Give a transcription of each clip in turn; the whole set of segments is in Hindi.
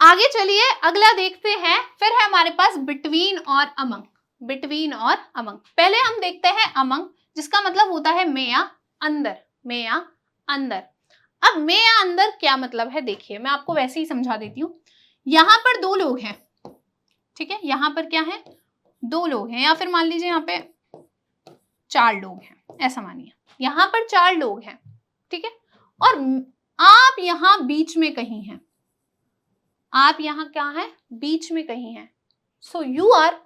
आगे चलिए अगला देखते हैं। फिर है हमारे पास बिटवीन और अमंग। बिटवीन और अमंग, पहले हम देखते हैं अमंग, जिसका मतलब होता है में या अंदर, में या अंदर। अब में या अंदर क्या मतलब है, देखिए मैं आपको वैसे ही समझा देती हूँ। यहां पर दो लोग हैं, ठीक है, यहां पर क्या है, दो लोग हैं, या फिर मान लीजिए यहाँ पे चार लोग हैं, ऐसा मानिए यहां पर चार लोग हैं, ठीक है, और आप यहां बीच में कहीं हैं, आप यहां क्या है, बीच में कहीं हैं। So you are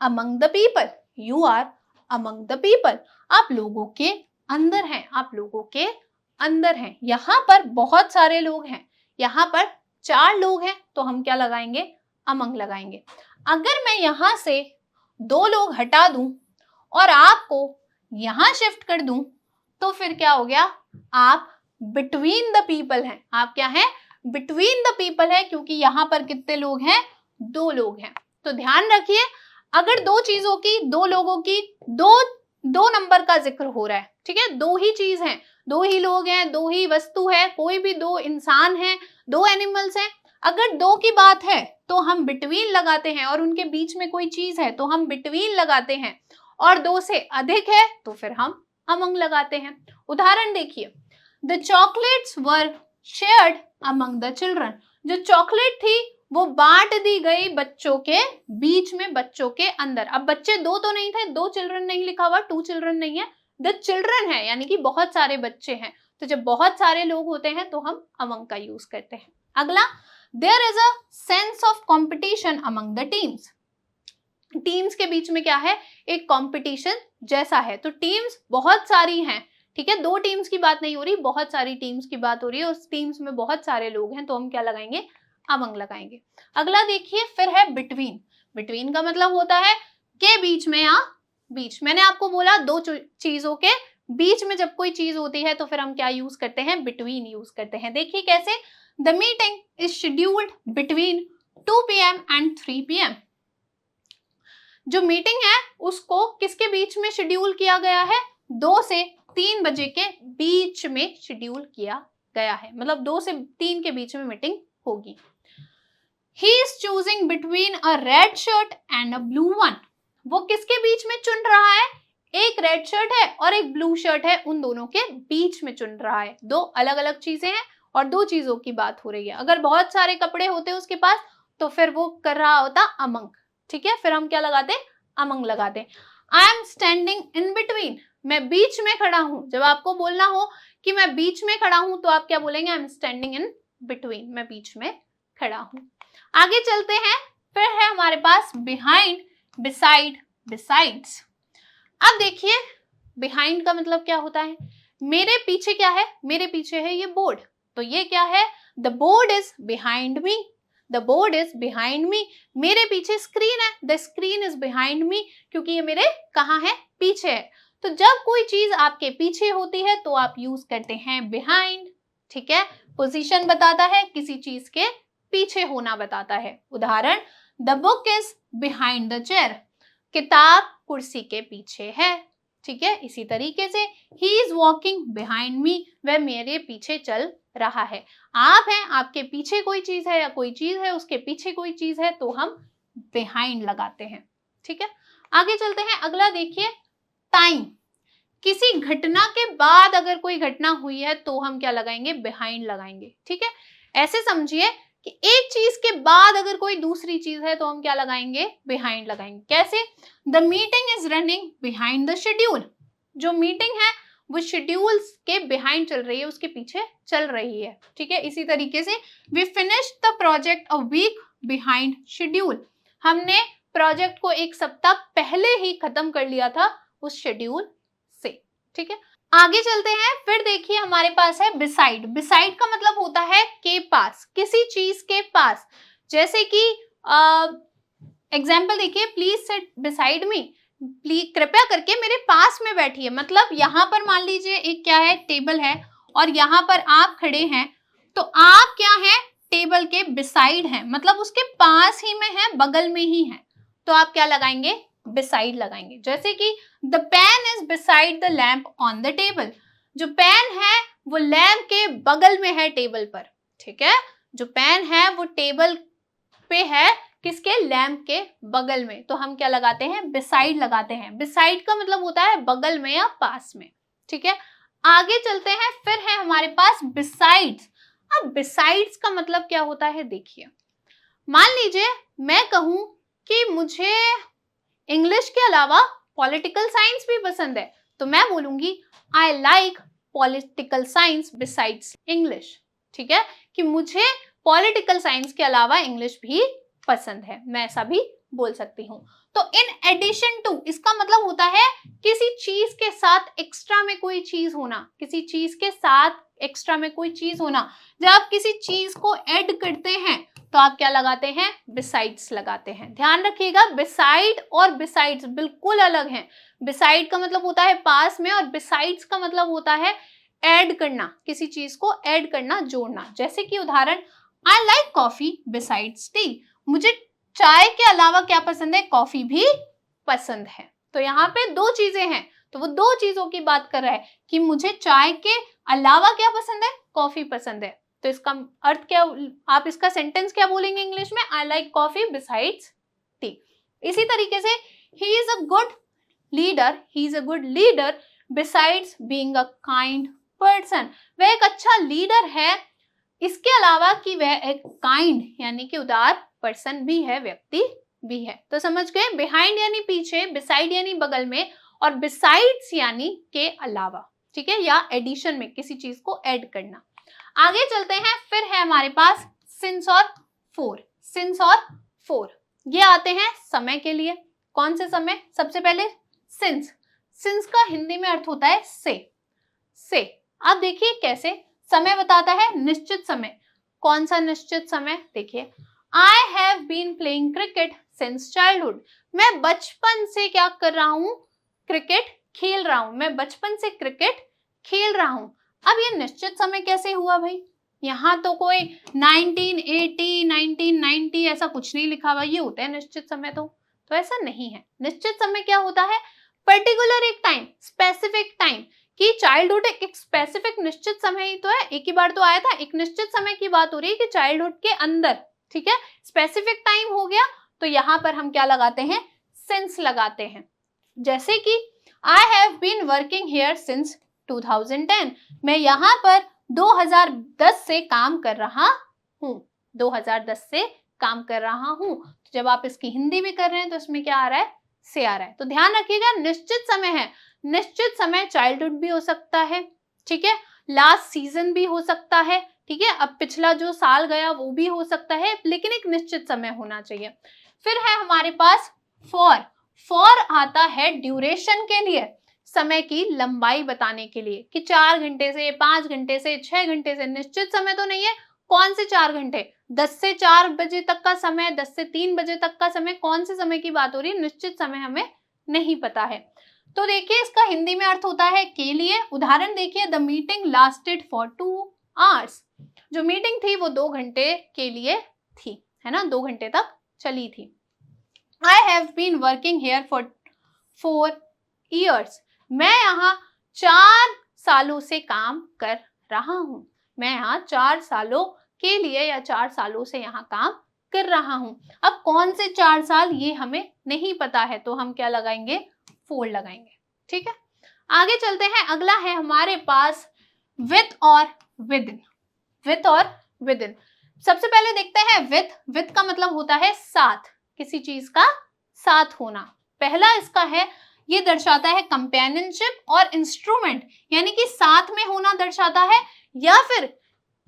among the people, you are among the people, आप लोगों के अंदर हैं, आप लोगों के अंदर हैं। यहां पर बहुत सारे लोग हैं, यहां पर चार लोग हैं, तो हम क्या लगाएंगे, अमंग लगाएंगे। अगर मैं यहां से दो लोग हटा दूं और आपको यहां शिफ्ट कर दूं, तो फिर क्या हो गया, आप बिटवीन द पीपल हैं, आप क्या हैं, बिटवीन द पीपल है, क्योंकि यहां पर कितने लोग हैं, दो लोग हैं। तो ध्यान रखिए, अगर दो चीजों की, दो लोगों की, दो नंबर का जिक्र हो रहा है, ठीक है, दो ही चीज हैं, दो ही लोग हैं, दो ही वस्तु है, कोई भी दो इंसान है, दो एनिमल्स हैं, अगर दो की बात है तो हम बिटवीन लगाते हैं, और उनके बीच में कोई चीज है तो हम बिटवीन लगाते हैं, और दो से अधिक है तो फिर हम अमंग लगाते हैं। उदाहरण देखिए, the chocolates were shared among the children, जो चॉकलेट थी वो बांट दी गई बच्चों के बीच में, बच्चों के अंदर। अब बच्चे दो तो नहीं थे, दो चिल्ड्रन नहीं लिखा हुआ, टू चिल्ड्रन नहीं है, द चिल्ड्रन है, यानी कि बहुत सारे बच्चे हैं। तो जब बहुत सारे लोग होते हैं तो हम अमंग का यूज करते हैं। अगला, there is a sense of competition among the teams, teams के बीच में क्या है, एक कंपटीशन जैसा है। तो टीम्स बहुत सारी हैं, ठीक है, दो टीम्स की बात नहीं हो रही, बहुत सारी टीम्स की बात हो रही है, उस टीम्स में बहुत सारे लोग हैं, तो हम क्या लगाएंगे, अमंग लगाएंगे। अगला देखिए, फिर है बिटवीन। बिटवीन का मतलब होता है के बीच में या बीच। मैंने आपको बोला दो चीजों के बीच में जब कोई चीज होती है तो फिर हम क्या यूज करते हैं, बिटवीन यूज करते हैं। देखिए कैसे, the meeting is scheduled between 2 PM and 3 PM। जो मीटिंग है उसको किसके बीच में शेड्यूल किया गया है, 2 से 3 बजे के बीच में शेड्यूल किया गया है, मतलब 2 से 3 के बीच में मीटिंग होगी। He is choosing between a red shirt and a blue one, वो किसके बीच में चुन रहा है, एक रेड शर्ट है और एक ब्लू शर्ट है, उन दोनों के बीच में चुन रहा है। दो अलग अलग चीजें हैं और दो चीजों की बात हो रही है। अगर बहुत सारे कपड़े होते उसके पास तो फिर वो कर रहा होता अमंग, ठीक है, फिर हम क्या लगाते, अमंग लगाते। I am standing in between, मैं बीच में खड़ा हूं। जब आपको बोलना हो कि मैं बीच में खड़ा हूं तो आप क्या बोलेंगे, I am standing in between, मैं बीच में खड़ा हूं। आगे चलते हैं, फिर है हमारे पास बिहाइंड, बिसाइड, बिसाइड्स। अब देखिए बिहाइंड का मतलब क्या होता है, मेरे पीछे क्या है, मेरे पीछे है ये बोर्ड, तो ये क्या है, the board is behind me, the board is behind me. मेरे पीछे स्क्रीन है, the screen is behind me, क्योंकि ये मेरे कहाँ है, पीछे है। तो जब कोई चीज आपके पीछे होती है तो आप यूज करते हैं बिहाइंड, ठीक है, पोजीशन बताता है, किसी चीज के पीछे होना बताता है। उदाहरण, the book is behind the chair, किताब कुर्सी के पीछे है, ठीक है। इसी तरीके से he is walking behind me, वह मेरे पीछे चल रहा है। आप हैं, आपके पीछे कोई चीज है या कोई चीज है उसके पीछे कोई चीज है तो हम बिहाइंड लगाते हैं, ठीक है। आगे चलते हैं, अगला देखिए टाइम। किसी घटना के बाद अगर कोई घटना हुई है तो हम क्या लगाएंगे, बिहाइंड लगाएंगे, ठीक है। ऐसे समझिए कि एक चीज के बाद अगर कोई दूसरी चीज है तो हम क्या लगाएंगे, बिहाइंड लगाएंगे। कैसे, the meeting is running behind the schedule, जो मीटिंग है वो शेड्यूल के बिहाइंड चल रही है, उसके पीछे चल रही है, ठीक है। इसी तरीके से we finished the project a week behind schedule, हमने प्रोजेक्ट को एक सप्ताह पहले ही खत्म कर लिया था उस शेड्यूल से, ठीक है। आगे चलते हैं, फिर देखिए हमारे पास है बिसाइड। बिसाइड का मतलब होता है के पास, किसी चीज के पास। जैसे कि एग्जाम्पल देखिए, please sit beside me, please कृपया करके मेरे पास में बैठिए। मतलब यहाँ पर मान लीजिए एक क्या है, टेबल है और यहाँ पर आप खड़े हैं, तो आप क्या है, टेबल के बिसाइड हैं, मतलब उसके पास ही में है, बगल में ही है, तो आप क्या लगाएंगे, बिसाइड लगाएंगे। जैसे कि the pen is beside the lamp on the table, जो पेन है वो लैम्प के बगल में है टेबल पर, ठीक है। जो पेन है वो टेबल पे है, किसके, लैम्प के बगल में, तो हम क्या लगाते हैं, बिसाइड लगाते हैं। बिसाइड का मतलब होता है बगल में या पास में, ठीक है। आगे चलते हैं, फिर है हमारे पास बिसाइड्स। अब बिसाइड्स का मतलब क्या होता है, देखिए मान लीजिए मैं कहूं कि मुझे इंग्लिश के अलावा पॉलिटिकल साइंस भी पसंद है, तो मैं बोलूंगी I like political science besides English, ठीक है, कि मुझे पॉलिटिकल साइंस के अलावा इंग्लिश भी पसंद है, मैं ऐसा भी बोल सकती हूँ। तो इन एडिशन टू, इसका मतलब होता है किसी चीज के साथ एक्स्ट्रा में कोई चीज होना, किसी चीज के साथ एक्स्ट्रा में कोई चीज होना। जब आप किसी चीज को ऐड करते हैं तो आप क्या लगाते हैं, बिसाइड्स लगाते हैं। ध्यान रखिएगा, बिसाइड और बिसाइड्स बिल्कुल अलग हैं। बिसाइड का मतलब होता है पास में, और बिसाइड्स का मतलब होता है ऐड करना, किसी चीज को ऐड करना, जोड़ना। जैसे कि उदाहरण, I like coffee besides T, मुझे चाय के अलावा क्या पसंद है, कॉफी भी पसंद है। तो यहाँ पे दो चीजें हैं, तो वो दो चीजों की बात कर रहा है कि मुझे चाय के अलावा क्या पसंद है, कॉफी पसंद है। तो इसका अर्थ क्या, आप इसका सेंटेंस क्या बोलेंगे इंग्लिश में, I like coffee besides T. इसी तरीके से he is a good leader, he is a good leader besides being a kind person, वह एक अच्छा लीडर है, इसके अलावा कि वह एक काइंड यानी कि उदार पर्सन भी है, व्यक्ति भी है। तो समझ गए, बिहाइंड यानी पीछे, बिसाइड यानी बगल में, और बिसाइड्स यानी के अलावा, ठीक है, या एडिशन में किसी चीज को ऐड करना। आगे चलते हैं, फिर है हमारे पास सिंस और फोर। सिंस और फोर ये आते हैं समय के लिए। कौन से समय, सबसे पहले सिंस। सिंस का हिंदी में अर्थ होता है से। अब देखिए कैसे, समय बताता है निश्चित समय। कौन सा निश्चित समय, देखिए I have been playing cricket since childhood, मैं बचपन से क्या कर रहा हूं, क्रिकेट खेल रहा हूं, मैं बचपन से क्रिकेट खेल रहा हूं। अब ये निश्चित समय कैसे हुआ भाई, यहाँ तो कोई 1980 1990 ऐसा कुछ नहीं लिखा हुआ, ये होता है निश्चित समय। तो ऐसा नहीं है। निश्चित समय क्या होता है, पर्टिकुलर एक टाइम, स्पेसिफिक टाइम, कि चाइल्डहुड एक स्पेसिफिक निश्चित समय ही तो है, एक ही बार तो आया था, एक निश्चित समय की बात हो रही है कि चाइल्डहुड के अंदर, ठीक है, स्पेसिफिक टाइम हो गया, तो यहाँ पर हम क्या लगाते हैं, सिंस लगाते हैं। जैसे कि I have been working here since 2010, मैं यहाँ पर 2010 से काम कर रहा हूँ, 2010 से काम कर रहा हूँ। तो जब आप इसकी हिंदी भी कर रहे हैं तो इसमें क्या आ रहा है, से आ रहा है। तो ध्यान रखिएगा, निश्चित समय है, निश्चित समय चाइल्डहुड भी हो सकता है, ठीक है, लास्ट सीजन भी हो सकता है, ठीक है, अब पिछला जो साल गया वो भी हो सकता है, लेकिन एक निश्चित समय होना चाहिए। फिर है हमारे पास फॉर आता है ड्यूरेशन के लिए, समय की लंबाई बताने के लिए, कि 4 घंटे से, 5 घंटे से, 6 घंटे से, निश्चित समय तो नहीं है। कौन से 4 घंटे, 10 से 4 बजे तक का समय, 10 से 3 बजे तक का समय, कौन से समय की बात हो रही है, निश्चित समय हमें नहीं पता है। तो देखिए इसका हिंदी में अर्थ होता है के लिए। उदाहरण देखिए, the meeting lasted for 2 hours, जो मीटिंग थी वो 2 घंटे के लिए थी, है ना, 2 घंटे तक चली थी। I have been working here for 4 years, मैं यहाँ 4 सालों से काम कर रहा हूँ, मैं यहाँ 4 सालों के लिए या 4 सालों से यहाँ काम कर रहा हूँ। अब कौन से 4 साल ये हमें नहीं पता है, तो हम क्या लगाएंगे, फोर लगाएंगे, ठीक है। आगे चलते हैं, अगला है हमारे पास विथ और विदिन। विथ और विदिन, सबसे पहले देखते हैं विथ। विथ का मतलब होता है साथ, किसी चीज का साथ होना। पहला इसका है, ये दर्शाता है कंपेनियनशिप और इंस्ट्रूमेंट, यानी कि साथ में होना दर्शाता है, या फिर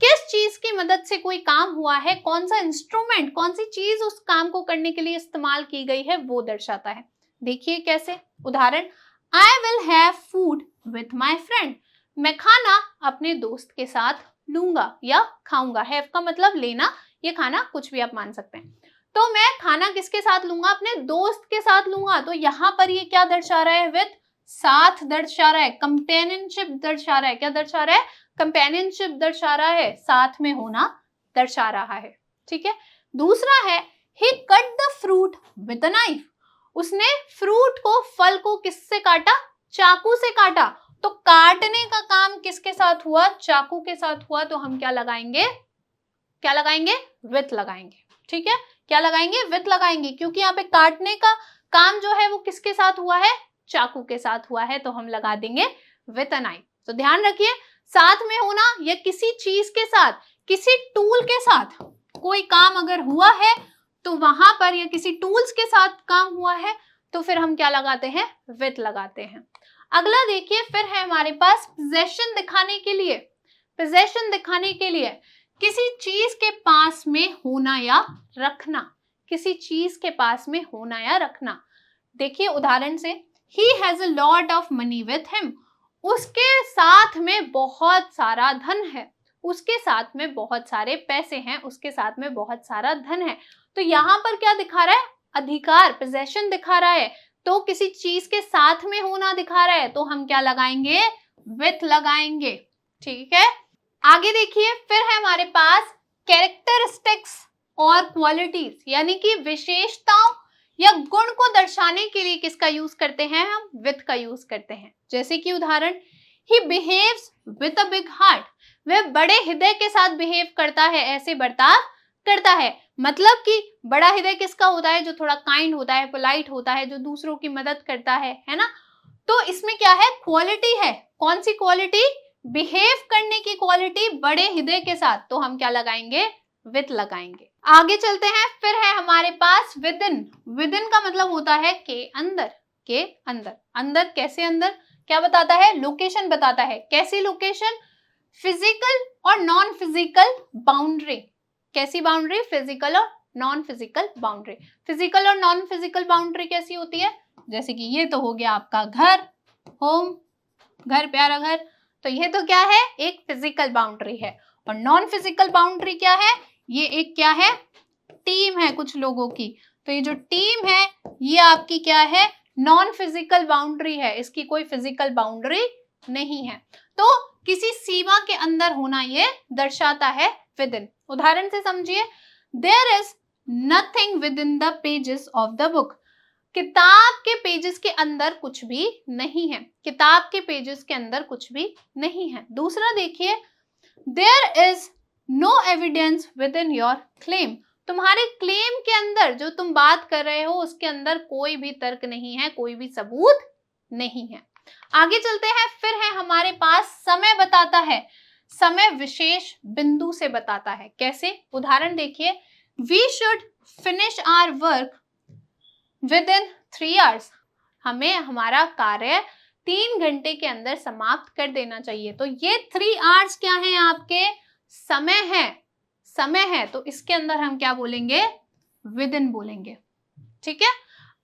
किस चीज की मदद से कोई काम हुआ है, कौन सा इंस्ट्रूमेंट, कौन सी चीज उस काम को करने के लिए इस्तेमाल की गई है, वो दर्शाता है। देखिए कैसे, उदाहरण, I will have food with my friend, मैं खाना अपने दोस्त के साथ लूंगा या खाऊंगा। हैव का मतलब लेना, ये खाना कुछ भी आप मान सकते हैं। तो मैं खाना किसके साथ लूंगा, अपने दोस्त के साथ लूंगा। तो यहाँ पर ये क्या दर्शा रहा है, विथ, साथ दर्शा रहा है, कंपेनियनशिप दर्शा रहा है। क्या दर्शा रहा है, कंपेनियनशिप दर्शा रहा है, साथ में होना दर्शा रहा है, ठीक है। दूसरा है, he cut the fruit with a knife, उसने फ्रूट को, फल को किससे काटा, चाकू से काटा। तो काटने का काम किसके साथ हुआ, चाकू के साथ हुआ। तो हम क्या लगाएंगे, क्या लगाएंगे, विथ लगाएंगे, ठीक है। क्या लगाएंगे? विथ लगाएंगे, क्योंकि यहाँ पे काटने का काम जो है वो किसके साथ हुआ है? चाकू के साथ हुआ है, तो हम लगा देंगे विथ अ नाइफ। तो ध्यान रखिए, साथ में होना या किसी चीज के साथ, किसी टूल के साथ कोई काम अगर हुआ है तो वहां पर, या किसी टूल्स के साथ काम हुआ है तो फिर हम क्या लगाते हैं? विथ लगाते हैं। अगला देखिए, फिर है हमारे पास पोजेशन दिखाने के लिए। पोजेशन दिखाने के लिए किसी चीज के पास में होना या रखना, किसी चीज के पास में होना या रखना। देखिए उदाहरण से, he has a lot of money with him, उसके साथ में बहुत सारा धन है, उसके साथ में बहुत सारे पैसे हैं, उसके साथ में बहुत सारा धन है। तो यहाँ पर क्या दिखा रहा है? अधिकार, पोजेशन दिखा रहा है, तो किसी चीज के साथ में होना दिखा रहा है, तो हम क्या लगाएंगे? विथ लगाएंगे। ठीक है, आगे देखिए, फिर है हमारे पास कैरेक्टरिस्टिक्स और क्वालिटीज, यानी कि विशेषताओं या गुण को दर्शाने के लिए किसका यूज करते हैं? हम विथ का यूज करते हैं। जैसे कि उदाहरण, he behaves with a big heart, वह बड़े हृदय के साथ बिहेव करता है, ऐसे बर्ताव करता है। मतलब कि बड़ा हृदय किसका होता है? जो थोड़ा काइंड होता है, पोलाइट होता है, जो दूसरों की मदद करता है ना। तो इसमें क्या है? क्वालिटी है। कौन सी क्वालिटी? बिहेव करने की क्वालिटी बड़े हृदय के साथ, तो हम क्या लगाएंगे? विथ लगाएंगे। आगे चलते हैं, फिर है हमारे पास विद इन। विद इन का मतलब होता है के अंदर, के अंदर। अंदर कैसे अंदर? क्या बताता है? लोकेशन बताता है। कैसी लोकेशन? फिजिकल और नॉन फिजिकल बाउंड्री। कैसी बाउंड्री? फिजिकल और नॉन फिजिकल बाउंड्री। फिजिकल और नॉन फिजिकल बाउंड्री कैसी होती है? जैसे कि ये तो हो गया आपका घर, होम, घर, प्यारा घर, तो ये तो क्या है? एक फिजिकल बाउंड्री है। और नॉन फिजिकल बाउंड्री क्या है? ये एक क्या है? टीम है कुछ लोगों की, तो ये जो टीम है ये आपकी क्या है? नॉन फिजिकल बाउंड्री है, इसकी कोई फिजिकल बाउंड्री नहीं है। तो किसी सीमा के अंदर होना ये दर्शाता है विद इन। उदाहरण से समझिए, there is nothing within the pages of the book, किताब के पेजेस के अंदर कुछ भी नहीं है, किताब के पेजेस के अंदर कुछ भी नहीं है। दूसरा देखिए, there is no evidence within your claim, तुम्हारे क्लेम के अंदर जो तुम बात कर रहे हो उसके अंदर कोई भी तर्क नहीं है, कोई भी सबूत नहीं है। आगे चलते हैं, फिर है हमारे पास समय बताता है। समय विशेष बिंदु से बताता है। कैसे? उदाहरण देखिए, we should finish our work within 3 hours, हमें हमारा कार्य 3 घंटे के अंदर समाप्त कर देना चाहिए। तो ये 3 hours क्या है? आपके समय है, समय है, तो इसके अंदर हम क्या बोलेंगे? विद इन बोलेंगे। ठीक है,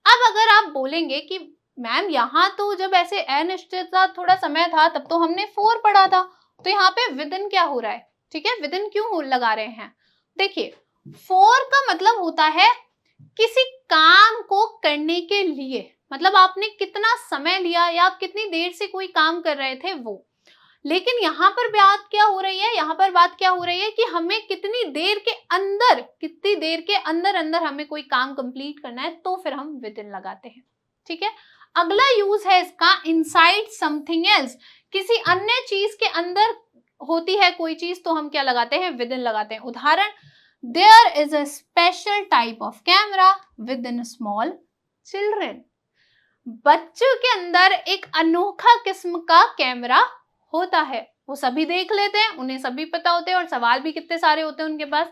अब अगर आप बोलेंगे कि मैम यहाँ तो जब ऐसे अनिश्चित थोड़ा समय था तब तो हमने 4 पढ़ा था, तो यहाँ पे विद इन क्या हो रहा है? ठीक है, विद इन क्यों लगा रहे हैं? देखिए, 4 का मतलब होता है किसी काम को करने के लिए, मतलब आपने कितना समय लिया या आप कितनी देर से कोई काम कर रहे थे वो। लेकिन यहाँ पर बात क्या हो रही है? यहाँ पर बात क्या हो रही है कि हमें कितनी देर के अंदर, कितनी देर के अंदर अंदर हमें कोई काम कंप्लीट करना है, तो फिर हम विद इन लगाते हैं। ठीक है, अगला यूज है इसका इनसाइड समथिंग एल्स, किसी अन्य चीज के अंदर होती है कोई चीज, तो हम क्या लगाते हैं? विद इन लगाते हैं। उदाहरण, there is a special type of camera within small children, बच्चों के अंदर एक अनोखा किस्म का कैमरा होता है, वो सभी देख लेते हैं, उन्हें सभी पता होते हैं और सवाल भी कितने सारे होते हैं उनके पास।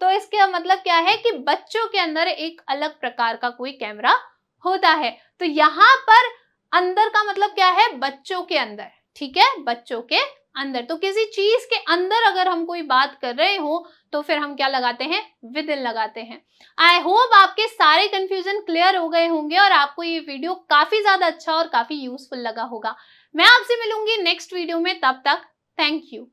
तो इसका मतलब क्या है कि बच्चों के अंदर एक अलग प्रकार का कोई कैमरा होता है। तो यहाँ पर अंदर का मतलब क्या है? बच्चों के अंदर। ठीक है, बच्चों के अंदर। तो किसी चीज के अंदर अगर हम कोई बात कर रहे हो तो फिर हम क्या लगाते हैं? विद इन लगाते हैं। आई होप आपके सारे कंफ्यूजन क्लियर हो गए होंगे और आपको ये वीडियो काफी ज्यादा अच्छा और काफी यूजफुल लगा होगा। मैं आपसे मिलूंगी नेक्स्ट वीडियो में, तब तक थैंक यू।